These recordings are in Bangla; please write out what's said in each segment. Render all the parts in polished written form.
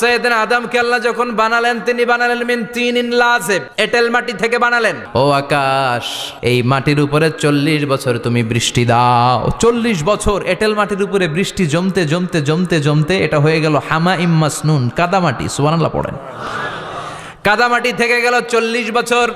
সাইয়েদনা আদমকে আল্লাহ যখন বানালেন তিনি বানালেন মিন তিনিন লাযিব, এঁটেল মাটি থেকে বানালেন। ও আকাশ, এই মাটির উপরে 40 বছর তুমি বৃষ্টি দাও। 40 বছর এঁটেল মাটির উপরে বৃষ্টি জমতে জমতে জমতে জমতে এটা হয়ে গেল হামাইম মাসনুন, কাদামাটি। সুবহানাল্লাহ পড়েন। কাদামাটি থেকে গেল 40 বছর।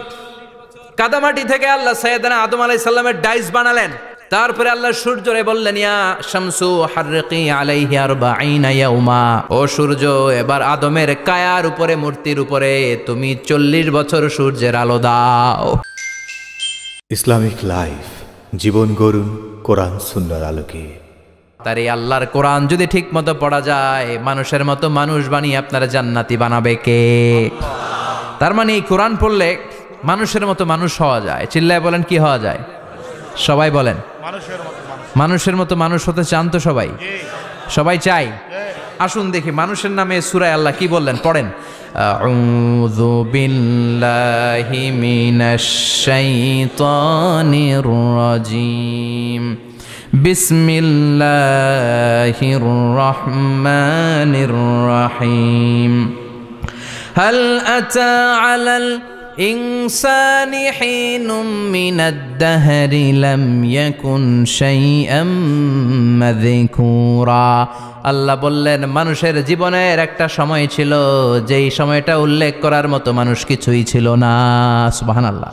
কাদামাটি থেকে আল্লাহ সাইয়েদনা আদম আলাইহিস সালামের ডাইস বানালেন। তারপরে আল্লাহ সূর্যরে বললেন, ইয়া শামসু হাররিকি আলাইহি 40 ইয়াউমা, ও সূর্য এবার আদমের কায়ার উপরে, মূর্তির উপরে তুমি 40 বছর সূর্যের আলো দাও। ইসলামিক লাইফ, জীবন গড়ুন কোরআন সুন্নাহর আলোকে। তার এই আল্লাহর কোরআন যদি ঠিক মতো পড়া যায়, মানুষের মতো মানুষ বানিয়ে আপনারা জান্নাতি বানাবে কে? তার মানে এই কোরআন পড়লে মানুষের মতো মানুষ হওয়া যায়। চিল্লায় বলেন, কি হওয়া যায়? সবাই বলেন, মানুষের মতো মানুষ হতে চান তো সবাই? সবাই চাই? আসুন দেখি মানুষের নামে সূরায় আল্লাহ কি বললেন, পড়েন। আউযু বিল্লাহি মিনাশ শাইতানির রাজিম, বিসমিল্লাহির রহমানির রহিম। হাল আতা আলাল الإنسان حين من الدهر لم يكن شيئا مذكورا। আল্লাহ বললেন, মানুষের জীবনের একটা সময় ছিল যেই সময়টা উল্লেখ করার মতো মানুষ কিছুই ছিল না। সুবহানাল্লাহ।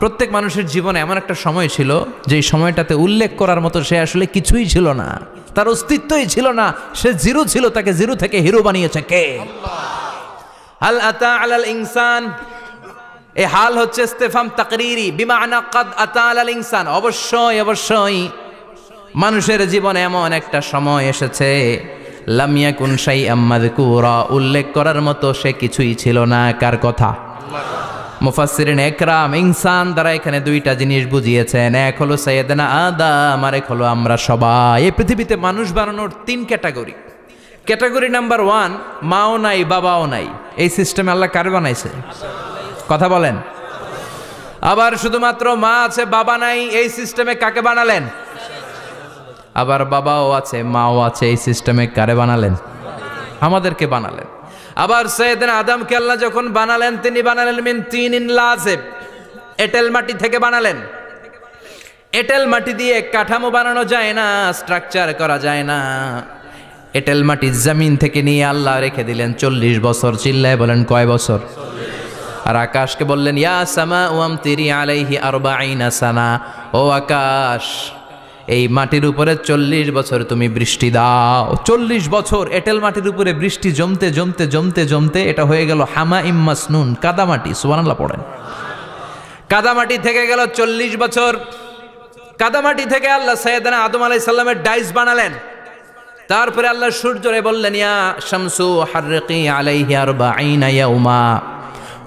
প্রত্যেক মানুষের জীবনে এমন একটা সময় ছিল যেই সময়টাতে উল্লেখ করার মতো সে আসলে কিছুই ছিল না, তার অস্তিত্বই ছিল না, সে জিরো ছিল, তাকে জিরো থেকে হিরো বানিয়েছে কে? হাল আতা আলাল ইনসান, এই হাল হচ্ছে ইস্তেফাম তাকরিরি, বিমানা কাদ আতা আলাল ইনসান, অবশ্যই অবশ্যই মানুষের জীবনে এমন একটা সময় এসেছে, লাম ইয়াকুন শাইআম মাযকুরা, উল্লেখ করার মতো সে কিছুই ছিল না। কার কথা? মুফাসসিরিন একরাম ইনসান দ্বারা এখানে দুইটা জিনিস বুঝিয়েছেন, এক হলো সাইয়েদনা আদম, আর এক হলো আমরা সবাই। এই পৃথিবীতে মানুষ বানানোর 3 ক্যাটাগরি। ক্যাটাগরি নাম্বার 1, মাও নাই বাবাও নাই। এই সিস্টেমে আল্লাহ কার বানাইছে? কথা বলেন। আবার শুধুমাত্র মা আছে বাবা নাই, এই সিস্টেমে কাকে বানালেন? আবার বাবাও আছে মাও আছে, এই সিস্টেমে কারে বানালেন? আমাদেরকে বানালেন। আবার সাইয়েদনা আদমকে আল্লাহ যখন বানালেন তিনি বানালেন মিন তিনিন লাযিব, এঁটেল মাটি থেকে বানালেন। এঁটেল মাটি দিয়ে কাঠামো বানানো যায় না, স্ট্রাকচার করা যায় না। এঁটেল মাটি জমিন থেকে নিয়ে আল্লাহ রেখে দিলেন 40 বছর। চিল্লায় বলেন, কয় বছর? আর আকাশকে বললেন, ইয়া সামা ওয়ামতিরি আলাইহি 40 সানা, ও আকাশ এই মাটির উপরে 40 বছর তুমি বৃষ্টি দাও। 40 বছর এঁটেল মাটির উপরে বৃষ্টি জমতে জমতে জমতে জমতে এটা হয়ে গেল হামাইম মাসনুন, কাদামাটি। সুবহানাল্লাহ পড়েন। কাদামাটি থেকে গেল 40 বছর। কাদামাটি থেকে আল্লাহ সাইয়েদনা আদম আলাইহিস সালামের ডাইস বানালেন। তারপরে আল্লাহ সূর্যরে বললেন, ইয়া শামসু হাররিকি আলাইহি 40 ইয়াউমা,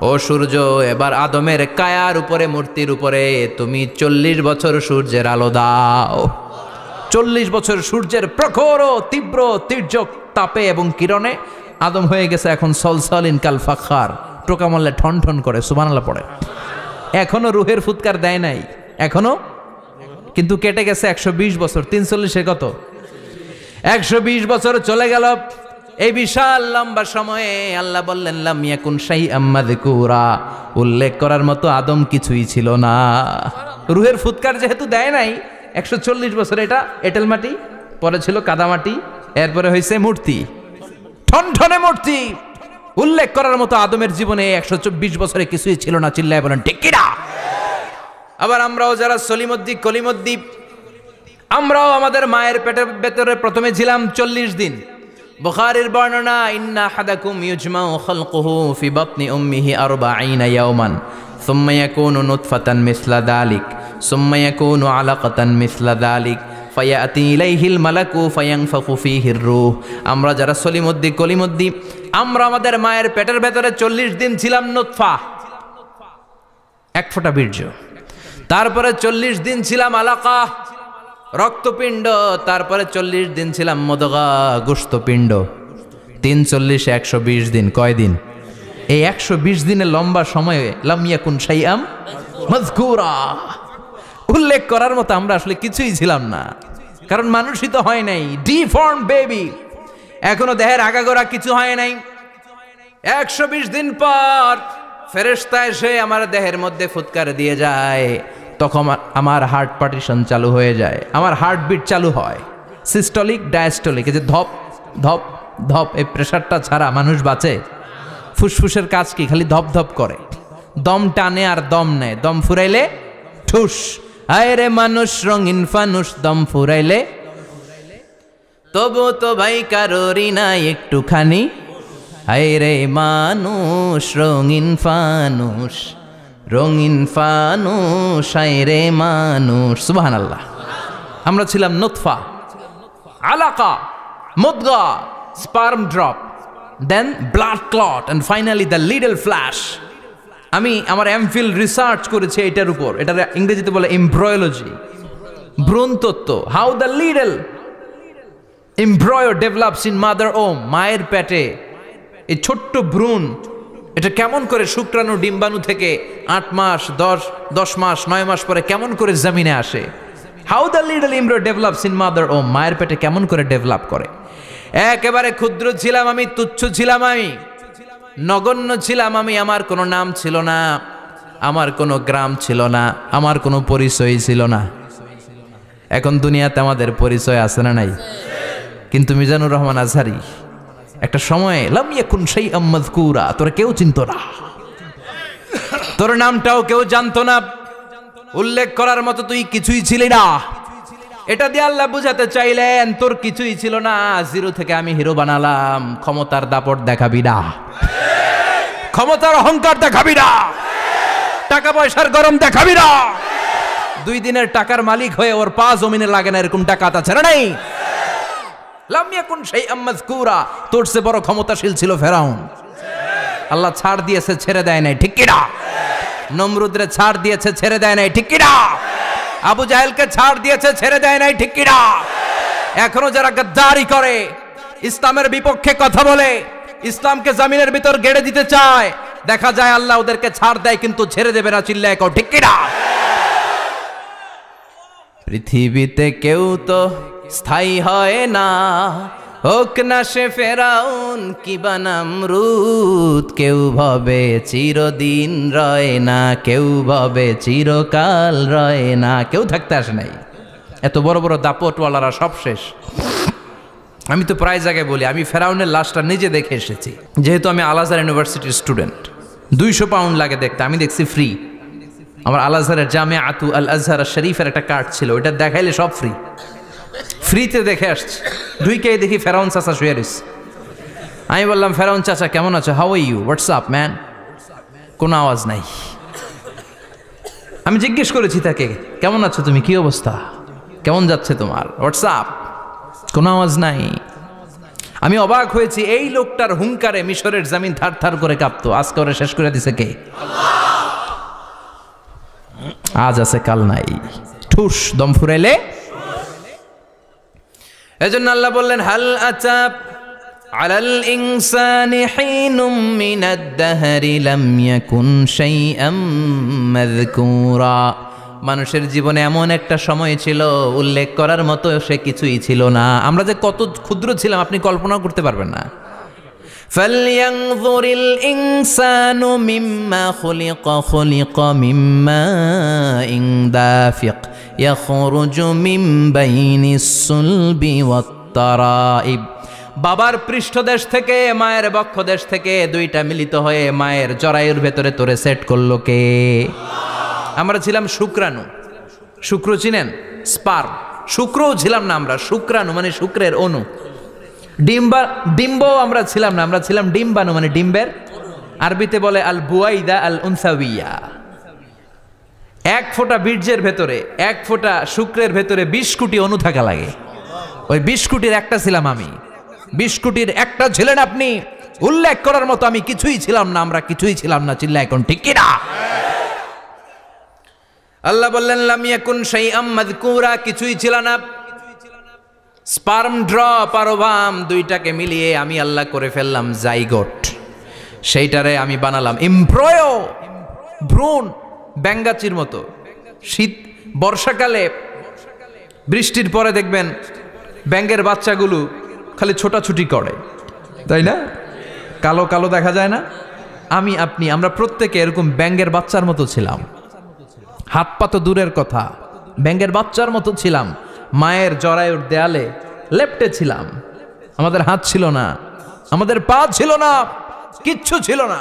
ও সূর্য এবার আদমের কায়ার উপরে, মূর্তির উপরে তুমি 40 বছর সূর্যের আলো দাও। 40 বছর সূর্যের প্রখর ও তীব্র তির্যক তাপে এবং কিরণে আদম হয়ে গেছে এখন সলসলিন কাল ফাখার, টোকা মারলে ঠন ঠন করে। সুবহানাল্লাহ পড়ে। এখনো রুহের ফুৎকার দেয় নাই এখনো, কিন্তু কেটে গেছে 120 বছর। 340 কত? 120 বছর চলে গেল। এই বিশাল লম্বা সময়ে আল্লাহ বললেন, লাম ইয়াকুন শাইআম মাযকুরা, উল্লেখ করার মতো আদম কিছুই ছিল না। রুহের ফুৎকার যেহেতু দেয় নাই 140 বছর, এটা এঁটেল মাটি, পরে ছিল কাদামাটি, এরপরে হয়েছে মূর্তি, ঠনঠনে মূর্তি। উল্লেখ করার মতো আদমের জীবনে 124 বছরে কিছুই ছিল না। চিল্লায় বলেন, ঠিক কিনা? আবার আমরাও যারা সলিমুদ্দি কলিমুদ্দি, আমরাও আমাদের মায়ের পেটের ভেতরে প্রথমে ছিলাম 40 দিন। বুখারীর বর্ণনা, ইন্না আহাদাকুম ইউজমাউ খালকুহু ফি বাতনি উম্মিহি 40 ইয়াওমান সুম্মা ইয়াকুনু নুতফাতান মিসলা যালিক সুম্মা ইয়াকুনু আলাকাতান মিসলা যালিক ফায়াতি ইলাইহিল মালাকু ফায়ানফাখু ফীহির রূহ। আমরা যারা সলিমুদ্দি কলিমুদ্দি, আমরা আমাদের মায়ের পেটের ভেতরে 40 দিন ছিলাম নুতফা, এক ফোঁটা বীর্য। তারপরে 40 দিন ছিলাম আলাকা, রক্তপিণ্ড। তারপরে 40 দিন ছিলাম মুদগা, গোশতপিণ্ড। 3 40 120 দিন। কয় দিন? এই 120 দিনের লম্বা সময়ে লাম ইয়াকুন শাইআম মাযকুরা, উল্লেখ করার মতো আমরা আসলে কিছুই ছিলাম না, কারণ মানুষই তো হয় নাই, ডিফর্ম বেবি। এখনো দেহের আগাগোড়া কিছু হয় নাই। 120 দিন পর ফেরেশতা এসে আমার দেহের মধ্যে ফুৎকার দিয়ে যায়, তখন আমার হার্ট পার্টিশন চালু হয়ে যায়, আমার হার্টবিট চালু হয়, সিস্টলিক ডায়াস্টলিক, এই যে ধপ ধপ ধপ, এই প্রেশারটা ছাড়া মানুষ বাঁচে? ফুসফুসের কাজ কি? খালি ধপ ধপ করে, দম টানে আর দম নেয়, দম ফুরাইলে ঠুস। হায় রে মানুষ রঙিন ফানুষ, দম ফুরাইলে তবু তো ভাই কারোরই নাই একটুখানি। হায় রে মানুষ রঙিন ফানুষ, রঙিন ফানুষ, হায় রে মানুষ। সুবহানাল্লাহ। আমরা ছিলাম নুতফা, আলাকা, মুদগা, sperm drop, then blood clot, and finally the little flesh. আমি আমার এমফিল রিসার্চ করেছি এটার উপর, এটার ইংরেজিতে বলে এমব্রয়োলজি, ভ্রূণ তত্ত্ব। How the little এমব্রয়ো develops in mother ওম, মায়ের পেটে এই ছোট্ট ভ্রূণ, এটা কেমন করে শুক্রাণু ডিম্বাণু থেকে 8 মাস 10 মাস 9 মাস পরে কেমন করে জমিনে আসে। How the little এমব্রয়ো develops in mother ওম, মায়ের পেটে কেমন করে ডেভেলপ করে। একেবারে ক্ষুদ্র ছিলাম আমি, তুচ্ছ ছিলাম আমি, নগণ্য ছিলাম আমি, আমার কোনো নাম ছিল না, আমার কোনো গ্রাম ছিল না, আমার কোনো পরিচয় ছিল না। এখন দুনিয়াতে আমাদের পরিচয় আছে না নাই? কিন্তু মিজানুর রহমান আজহারি একটা সময়ে লাম ইয়াকুন শাইআম মাযকুরা, তোরা কেউ চিনতো না, তোর নামটাও কেউ জানতো না, উল্লেখ করার মতো তুই কিছুই ছিলি না। এটা দিয়ে আল্লাহ বুঝাতে চাইলেন তোর কিছুই ছিল না, জিরো থেকে আমি হিরো বানালাম। ক্ষমতার দাপট দেখাবি না, ক্ষমতার অহংকার দেখাবি না, টাকা পয়সার গরম দেখাবি না। 2 দিনের টাকার মালিক হয়ে ওর পা জমিনে লাগে না, এরকম টাকা তা ছেড়ে নাই। লাম ইয়াকুন শাইআম মাযকুরা, তোর চেয়ে বড় ক্ষমতাশীল ছিল ফেরাউন। আল্লাহ ছাড় দিয়েছে, ছেড়ে দেয় নাই, ঠিক কি না? নমরুদরে ছাড় দিয়েছে, ছেড়ে দেয় নাই, ঠিক কি না? আবু জাহেলকে ছাড় দিয়েছে, ছেড়ে দেয় নাই, ঠিক কি না? এখনো যারা গাদ্দারি করে, ইসলামের বিপক্ষে কথা বলে, ইসলামকে জমিনের ভিতর গেড়ে দিতে চায়, দেখা যায় আল্লাহ ওদেরকে ছাড় দেয় কিন্তু ছেড়ে দেবে না। চিল্লায় কও ঠিক কি না? পৃথিবীতে কেউ তো স্থায়ী হয় না, হোক না সে ফেরাউন কিবা নমরুদ। কেউ ভাবে চিরদিন রয় না, কেউ ভাবে চিরকাল রয় না। কেউ থাকতে আসে নাই, এত বড় বড় দাপটওয়ালারা সব শেষ। আমি তো প্রায় জায়গায় বলি, আমি ফেরাউনের লাশটা নিজে দেখে এসেছি, যেহেতু আমি আল আজহার ইউনিভার্সিটির স্টুডেন্ট। 200 পাউন্ড লাগে দেখতে, আমি দেখছি ফ্রি। আমার আল আজহারের জামিআতু আল আজহার শরীফের একটা কার্ড ছিল, ওইটা দেখাইলে সব ফ্রি, ফ্রিতে দেখে আসছি। ঢুইকেই দেখি ফেরাউন চাচা শুয়ে রয়েছে। আমি বললাম, ফেরাউন চাচা কেমন আছো? How are you, what's up man? কোনো আওয়াজ নাই। আমি জিজ্ঞেস করেছি তাকে, কেমন আছো তুমি, কি অবস্থা, কেমন যাচ্ছে তোমার, হোয়াটসঅ্যাপ? কোনো আওয়াজ নাই। আমি অবাক হয়েছি, এই লোকটার হুঙ্কারে মিশরের জমিন থার থার করে কাঁপতো, আজকে ওরা শেষ করে দিছে কে? আজ আছে কাল নাই, ঠুস, দম ফুরাইলে। এজন্য আল্লাহ বললেন, হাল আতা আলাল ইনসানি হিনুম মিনাদ দাহরি লাম ইয়াকুন শাইআম মাযকুরা। মানুষের জীবনে এমন একটা সময় ছিল, উল্লেখ করার মতো সে কিছুই ছিল না। আমরা যে কত ক্ষুদ্র ছিলাম আপনি কল্পনাও করতে পারবেন না। ফালইয়ানযুরিল ইনসানু মিম্মা খুলিকা, খুলিকা মিম্মা ইন দাফিক ইয়াখরুজু মিন বাইনিস সুলবি ওয়াত তারাইব। বাবার পৃষ্ঠদেশ থেকে, মায়ের বক্ষদেশ থেকে দুইটা মিলিত হয়ে মায়ের জরায়ুর ভেতরে তোরে সেট করলো কে? আমরা ছিলাম শুক্রাণু। শুক্র চিনেন? স্পার্ম। শুক্রও ছিলাম না আমরা, শুক্রাণু মানে শুক্রের অণু। ডিম্বও আমরা ছিলাম না, আমরা ছিলাম ডিম্বাণু মানে ডিম্বের। আরবিতে বলে আল বুয়াইদা আল উনসাউইয়া। 1 ফোঁটা বীর্যের ভেতরে, 1 ফোঁটা শুক্রের ভেতরে 20 কোটি অণু থাকা লাগে। ওই 20 কোটির একটা ছিলাম আমি, 20 কোটির একটা ছিলেন আপনি। উল্লেখ করার মতো আমি কিছুই ছিলাম না, আমরা কিছুই ছিলাম না। চিল্লা এখন ঠিক কি না? আল্লাহ বললেন, লাম ইয়াকুন শাইআম মাযকুরা, কিছুই ছিল না। স্পার্ম ড্রপ আর ওভাম দুইটাকে মিলিয়ে আমি আল্লাহ করে ফেললাম জাইগোট। সেইটারে আমি বানালাম এমব্রয়ো, ভ্রূণ, ব্যাঙ্গাচির মতো। শীত বর্ষাকালে বৃষ্টির পরে দেখবেন ব্যাঙের বাচ্চাগুলো খালি ছোটাছুটি করে, তাই না? কালো কালো দেখা যায় না? আমি আপনি আমরা প্রত্যেকে এরকম ব্যাঙের বাচ্চার মতো ছিলাম। হাত পা তো দূরের কথা, ব্যাঙের বাচ্চার মতো ছিলাম। মায়ের জরায়ুর দেয়ালে লেপ্টে ছিলাম। আমাদের হাত ছিল না, আমাদের পা ছিল না, কিচ্ছু ছিল না।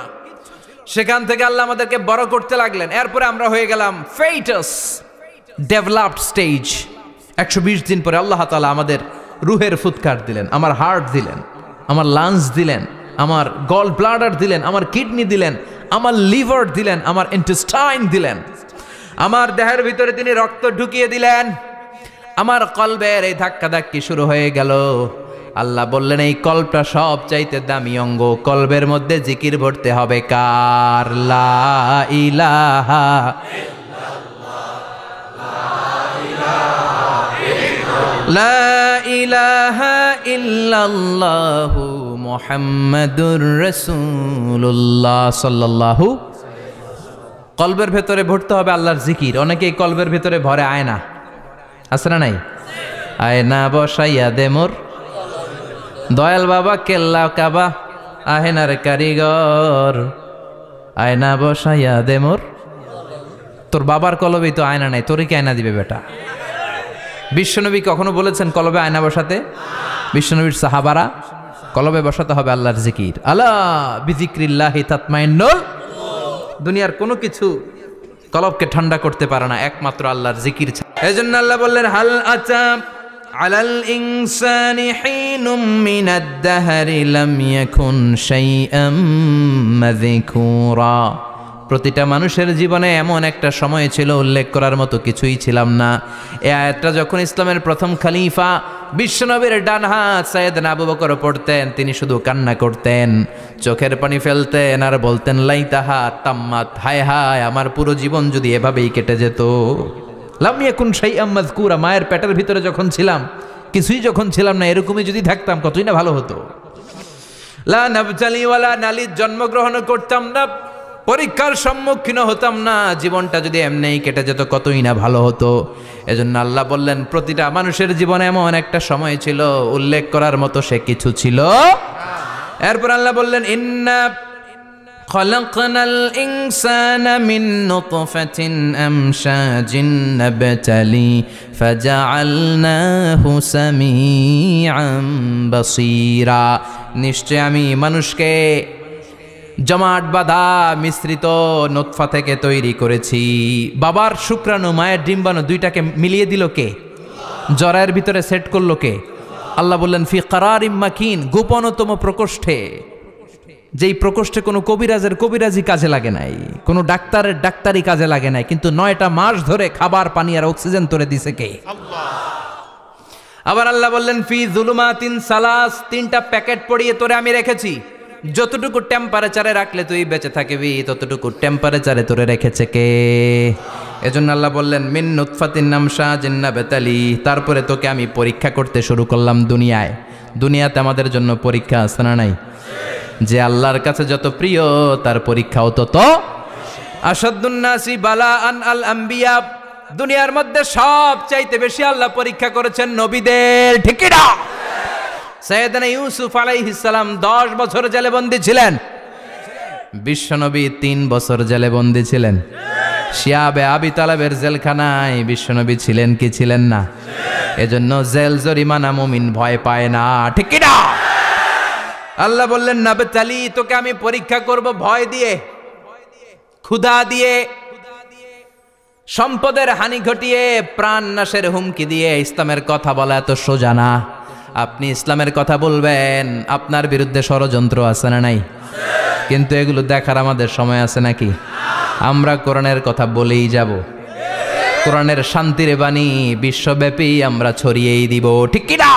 সেখান থেকে আল্লাহ আমাদেরকে বড় করতে লাগলেন। এরপরে আমরা হয়ে গেলাম ফেটাস, ডেভেলপড স্টেজ। 120 দিন পরে আল্লাহ তাআলা আমাদের রুহের ফুৎকার দিলেন, আমার হার্ট দিলেন, আমার লাংস দিলেন, আমার গল ব্লাডার দিলেন, আমার কিডনি দিলেন, আমার লিভার দিলেন, আমার ইন্টেস্টাইন দিলেন, আমার দেহের ভিতরে তিনি রক্ত ঢুকিয়ে দিলেন। আমার কলবের এই ধাক্কাধাক্কি শুরু হয়ে গেল। আল্লাহ বললেন এই কলবটা সব চাইতে দামি অঙ্গ, কলবের মধ্যে জিকির ভরতে হবে কার? লা ইলাহা লা ইলাহা ইল্লাল্লাহু মুহাম্মাদুর রাসূলুল্লাহ সাল্লাল্লাহু। কলবের ভেতরে ভরতে হবে আল্লাহর জিকির। অনেকেই কলবের ভেতরে ভরে আয়না, আছে না নাই? আয়না বসাইয়া দে মোর দয়াল বাবা, কেল্লা কাবা আহেনার কারিগর, আয়না বসাইয়া দে মোর। তোর বাবার কলবেই তো আয়না নাই, তোরে কি আয়না দিবে বেটা? বিশ্বনবী কখনো বলেছেন কলবে আয়না বসাতে? বিশ্বনবীর সাহাবারা কলবে বসাতে হবে আল্লাহর জিকির। আলা বিযিক্রিল্লাহি তাতমাইন্নুল। দুনিয়ার কোনো কিছু কলবকে ঠান্ডা করতে পারে না, একমাত্র আল্লাহর জিকির। এজন্য আল্লাহ বললেন হাল আতা আলাল ইনসানি হিনুম মিনাদ দাহরি লাম ইয়াকুন শাইআম মাযকুরা। প্রতিটা মানুষের জীবনে এমন একটা সময় ছিল উল্লেখ করার মতো কিছুই ছিলাম না। এই আয়াতটা যখন ইসলামের প্রথম খলিফা বিশ্বনবীর ডান হাত সাইয়েদনা আবু বকর পড়তেন, তিনি শুধু কান্না করতেন, চোখের পানি ফেলতেন আর বলতেন লাইতাহা তাম্মাত, হায় হায় আমার পুরো জীবন যদি এভাবেই কেটে যেত। লাম ইয়াকুন শাইআম মাযকুরা, মায়ের পেটের ভিতরে যখন ছিলাম কিছুই যখন ছিলাম না, এরকমই যদি থাকতাম কতই না ভালো হতো। লা নাবতালি ওয়ালা নালিদ, জন্মগ্রহণ করতাম না, পরীক্ষার সম্মুখীন হতাম না, জীবনটা যদি এমনিই কেটে যেত কতই না ভালো হতো। এজন্য আল্লাহ বললেন প্রতিটা মানুষের জীবনে এমন একটা সময় ছিল উল্লেখ করার মতো সে কিছু ছিল। এরপর আল্লাহ বললেন ইন্না খলাকনাল ইনসানা মিন নুতফাতিন আমশাজিন নাবতালি ফাজআলনাহু সামিআন বাসীরা। নিশ্চয় আমি মানুষকে জমাট বাঁধা মিশ্রিত নুতফা থেকে তৈরি করেছি। বাবার শুক্রাণু মায়ের ডিম্বাণু দুইটাকে মিলিয়ে দিল কে? জরায়ের ভিতরে সেট করলো কে? আল্লাহ বললেন ফি কারারিম মাকিন, গোপনতম প্রকোষ্ঠে, যেই প্রকোষ্ঠে কোনো কবিরাজের কবিরাজি কাজে লাগে নাই, কোনো ডাক্তারের ডাক্তারি কাজে লাগে নাই, কিন্তু 9টা মাস ধরে খাবার পানি আর অক্সিজেন তোরে দিছে কে? আল্লাহ। আবার আল্লাহ বললেন ফি যুলুমাতিন সালাস, 3টা প্যাকেট পড়িয়ে তোরে আমি রেখেছি, যতটুকু টেম্পারেচারে রাখলে তুই বেঁচে থাকবি ততটুকু টেম্পারেচারে তোরে রেখেছে কে? এজন্য আল্লাহ বললেন মিন নুতফাতিন আমশাজিন নাবতালি, তারপরে তোকে আমি পরীক্ষা করতে শুরু করলাম দুনিয়ায়। দুনিয়াতে আমাদের জন্য পরীক্ষা আছে না নাই? যে আল্লাহর কাছে যত প্রিয় তার পরীক্ষাও তত। আসাদুন নাসি বালাআন আল আম্বিয়া, দুনিয়ার মধ্যে সব চাইতে বেশি আল্লাহ পরীক্ষা করেছেন নবীদের, ঠিক কি না? সাইয়েদনা ইউসুফ আলাইহিস সালাম 10 বছর জেলে বন্দী ছিলেন, বিশ্বনবী 3 বছর জেলে বন্দী ছিলেন। শিয়াবে আবি তালেবের জেলখানায় বিশ্বনবী ছিলেন কি ছিলেন না? এজন্য জেল জরিমানা মুমিন ভয় পায় না, ঠিক কি না? আল্লাহ বললেন নাবতালি, তোকে আমি পরীক্ষা করব ভয় দিয়ে, ক্ষুধা দিয়ে, সম্পদের হানি ঘটিয়ে, প্রাণ নাশের হুমকি দিয়ে। ইসলামের কথা বলা এত সোজা না। আপনি ইসলামের কথা বলবেন, আপনার বিরুদ্ধে ষড়যন্ত্র আছে না নাই? কিন্তু এগুলো দেখার আমাদের সময় আছে নাকি? আমরা কোরআনের কথা বলেই যাব, কোরআনের শান্তির বাণী বিশ্বব্যাপী আমরা ছড়িয়েই দিব, ঠিক কি না?